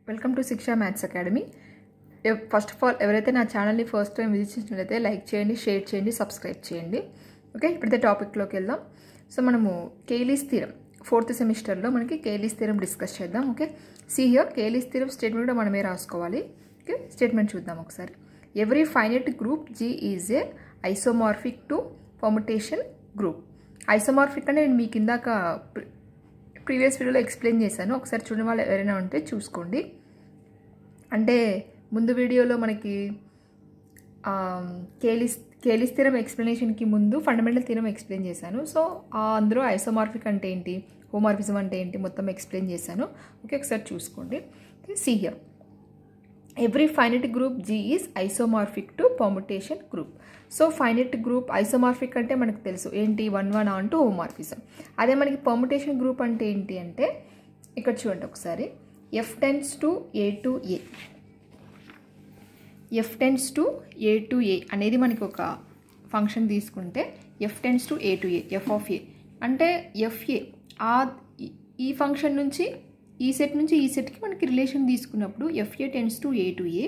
Welcome to శిక్ష maths academy. First of all ఎవరైతే నా ఛానల్ని ఫస్ట్ టైం విజిట్ చేసినట్లయితే లైక్ చేయండి, షేర్ చేయండి, సబ్స్క్రైబ్ చేయండి. ఓకే, ఇప్పుడైతే టాపిక్లోకి వెళ్దాం. సో మనము కేలీస్ థీరం 4th సెమిస్టర్లో మనకి కేలీస్ థీరం డిస్కస్ చేద్దాం. Okay, see here Cayley's theorem statement కూడా మనమే రాసుకోవాలి. ఓకే, స్టేట్మెంట్ చూద్దాం ఒకసారి. Every finite group G is a isomorphic to permutation group. Isomorphic అంటే నేను మీకు ఇందాక ప్రీవియస్ వీడియోలో ఎక్స్ప్లెయిన్ చేశాను. ఒకసారి చూడని వాళ్ళు ఎవరైనా ఉంటే చూసుకోండి. అంటే ముందు వీడియోలో మనకి కేలీస్ థీరం ఎక్స్ప్లెనేషన్కి ముందు ఫండమెంటల్ థీరం ఎక్స్ప్లెయిన్ చేశాను. సో అందులో ఐసోమార్ఫిక్ అంటే ఏంటి, హోమార్ఫిజం అంటే ఏంటి మొత్తం ఎక్స్ప్లెయిన్ చేశాను. ఓకే, ఒకసారి చూసుకోండి. See here every finite group G is isomorphic to permutation group. So finite group isomorphic అంటే మనకు తెలుసు ఏంటి, 1 ఆన్ టు హోమార్ఫిజం. అదే మనకి పర్ముటేషన్ గ్రూప్ అంటే ఏంటి అంటే ఇక్కడ చూడండి ఒకసారి. F tends to A to A, F tends to A to A అనేది మనకి ఒక ఫంక్షన్ తీసుకుంటే F tends to A to A, F of A అంటే FA ఈ ఫంక్షన్ నుంచి ఈ సెట్ నుంచి ఈ సెట్కి మనకి రిలేషన్ తీసుకున్నప్పుడు FA tends to A to A,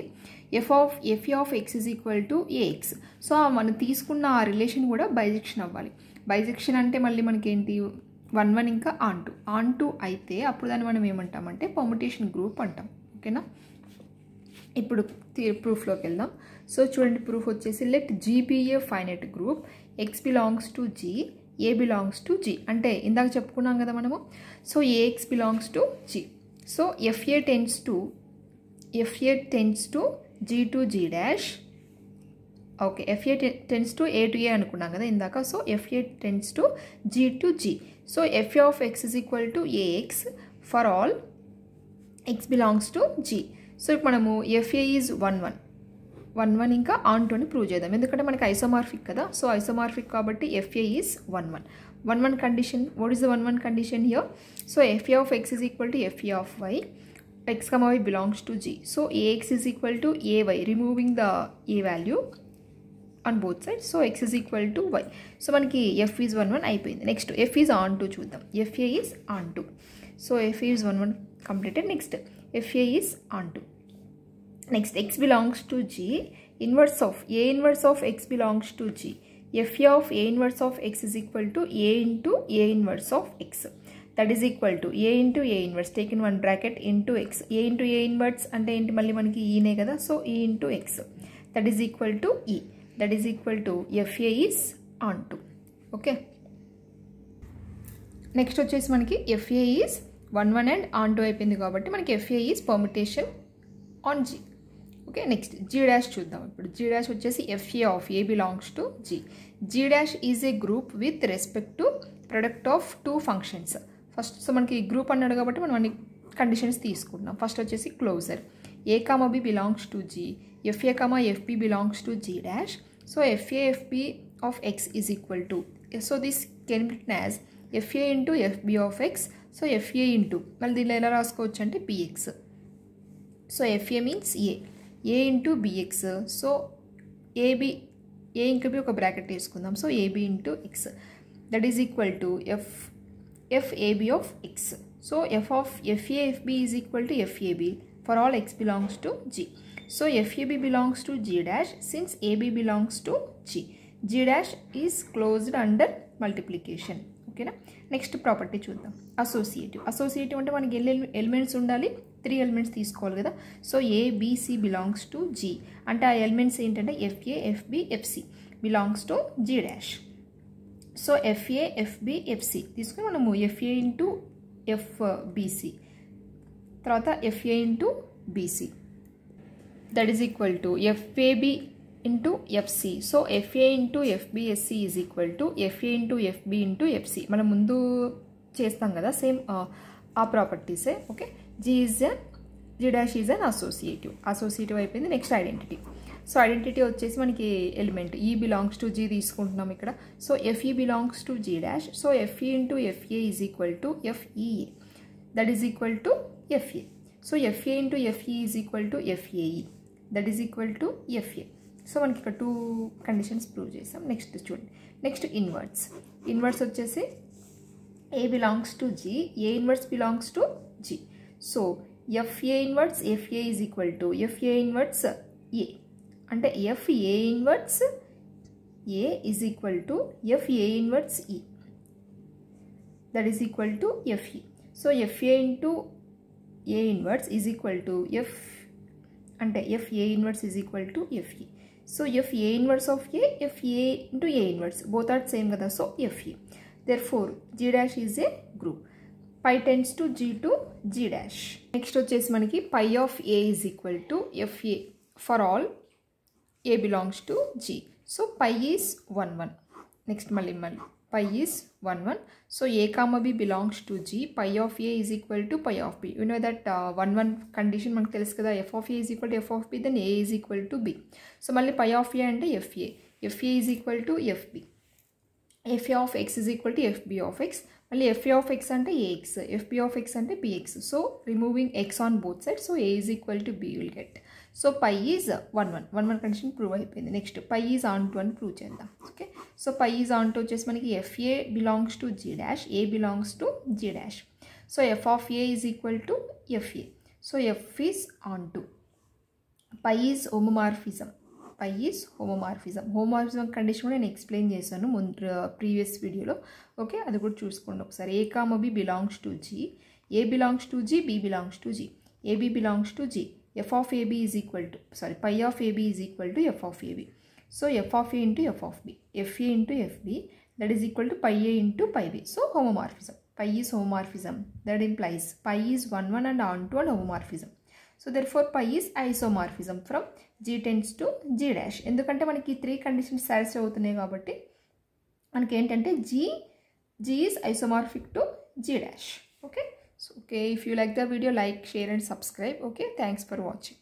FA of X is equal to AX. So మనం తీసుకున్న ఆ రిలేషన్ కూడా బైజెక్షన్ అవ్వాలి. బైజెక్షన్ అంటే మళ్ళీ మనకి ఏంటి, 1 ఇంకా ఆన్ టు అయితే అప్పుడు దాన్ని మనం ఏమంటామంటే పర్ముటేషన్ గ్రూప్ అంటాం. ఓకేనా, ఇప్పుడు ప్రూఫ్లోకి వెళ్దాం. సో చూడండి, ప్రూఫ్ వచ్చేసి let G be a finite group, X belongs to G, A belongs to G. అంటే ఇందాక చెప్పుకున్నాం కదా మనము. So AX belongs to G. So FA tends to G to G dash. Okay, FA tends to A to A అనుకున్నాం కదా ఇందాక. So FA tends to G to G. So FA of X is equal to AX for all X belongs to G. So ఇప్పుడు మనము FA is 1 ఇంకా on to అని prove చేద్దాం. ఎందుకంటే మనకి ఐసోమార్ఫిక్ కదా. సో ఐసోమార్ఫిక్ కాబట్టి FA is 1 condition. What is the 1 condition here? So FA of X is equal to FA of Y, X, Y belongs to G. So AX is equal to AY, removing the A value on both sides. So X is equal to Y. So మనకి F is 1 అయిపోయింది. Next F is on to చూద్దాం. FA is on to. So FA is 1 completed. Next FA is on to. Next, X belongs to G, inverse of A inverse of X belongs to G. FA of A inverse of X is equal to A into A inverse of X. That is equal to A into A inverse, taken one bracket into X. A into A inverse అంటే ఏంటి, మళ్ళీ మనకి ఈనే కదా. So E into X, that is equal to E. That is equal to FA is on to. Okay, next వచ్చేసి మనకి FA is 1 and on to అయిపోయింది కాబట్టి మనకి FA is permutation on G. Okay, next G dash చూద్దాం. ఇప్పుడు G dash వచ్చేసి FA of A belongs to G. G dash is a group with respect to product of 2 functions. First so మనకి group అన్నాడు కాబట్టి మనం అన్ని conditions తీసుకుంటున్నాం. First వచ్చేసి closure A, B belongs to G, FA, FB belongs to G dash. So FA, FB of X is equal to, so this can be written as FA into FB of X. So FA into మళ్ళీ దీనిలో ఎలా రాసుకోవచ్చు అంటే BX. So FA means A into BX. So A ఇంకా B ఒక bracket తీసుకుందాం. So AB into X, that is equal to FAB of X. So FA FB is equal to FAB for all X belongs to G. So FAB belongs to G dash since AB belongs to G. G dash is closed under multiplication. ఓకేనా, next property చూద్దాం. Associative అంటే మనకి elements ఉండాలి, 3 elements తీసుకోవాలి కదా. So ABC belongs to G అంటే ఆ elements ఏంటంటే FA, FB, FC belongs to G dash. So FA, FB, FC తీసుకుని మనము FA into FBC తర్వాత FA into BC, that is equal to FAB into FC. So FA into FBSC is equal to FA into FB into FC. మనం ముందు చేస్తాం కదా same ఆ ప్రాపర్టీసే. Okay, G dash is an associative అయిపోయింది. Next identity. So identity వచ్చేసి మనకి element E belongs to G తీసుకుంటున్నాం ఇక్కడ. So FE belongs to G dash. So FE into FA is equal to FEA, that is equal to FA. So FA into FE is equal to FAE, that is equal to FA. So మనకి ఇక్కడ 2 conditions prove చేసాం. Next చూడండి, next inverse వచ్చేసి A belongs to G, A inverse belongs to G. So FA inverse FA is equal to FA inverse A అంటే FA inverse A is equal to FA inverse E, that is equal to FE. So FA into A inverse is equal to అంటే FA inverse is equal to FE. So FA inverse of A, FA into A inverse both are same కదా, so FE. Therefore G dash is a group. Pi tends to G to G dash. Next వచ్చేసి మనకి pi of A is equal to FA for all A belongs to G. So pi is 1 1. Next మళ్ళీ pi is 1 1. So A comma B belongs to G. Pi of A is equal to pi of B. You know that 1 1 condition మనకు తెలుసు కదా, f of A is equal to f of B, then A is equal to B. So మళ్ళీ pi of A అంటే FA. FA is equal to FB. FA of x is equal to FB of x. మళ్ళీ FA of x అంటే AX, FB of x అంటే BX. So removing x on both sides, so A is equal to B will get. So pi is 1 1. 1 1 condition prove అయిపోయింది. Next pi is on to అని prove చేద్దాం. Okay, so pi is on to వచ్చేసి మనకి FA belongs to G dash, A belongs to G dash. So f of A is equal to FA. So f is on to. Pi is homomorphism. Pi is homomorphism. Homomorphism condition కూడా నేను explain చేశాను previous వీడియోలో. Okay, అది కూడా చూసుకోండి ఒకసారి. A comma B belongs to G, A belongs to G, B belongs to G, AB belongs to G. F of AB is equal to, pi of AB is equal to f of AB. So f of A into f of B, FA into FB, that is equal to pi A into pi B. So homomorphism. Pi is homomorphism. That implies pi is 1 1 and onto and homomorphism. So therefore pi is isomorphism from G tends to G dash. ఎందుకంటే మనకి 3 conditions satisfy అవుతున్నాయి కాబట్టి మనకి ఏంటంటే G is isomorphic to G dash. Okay, so if you like the video, like, share and subscribe. Okay, thanks for watching.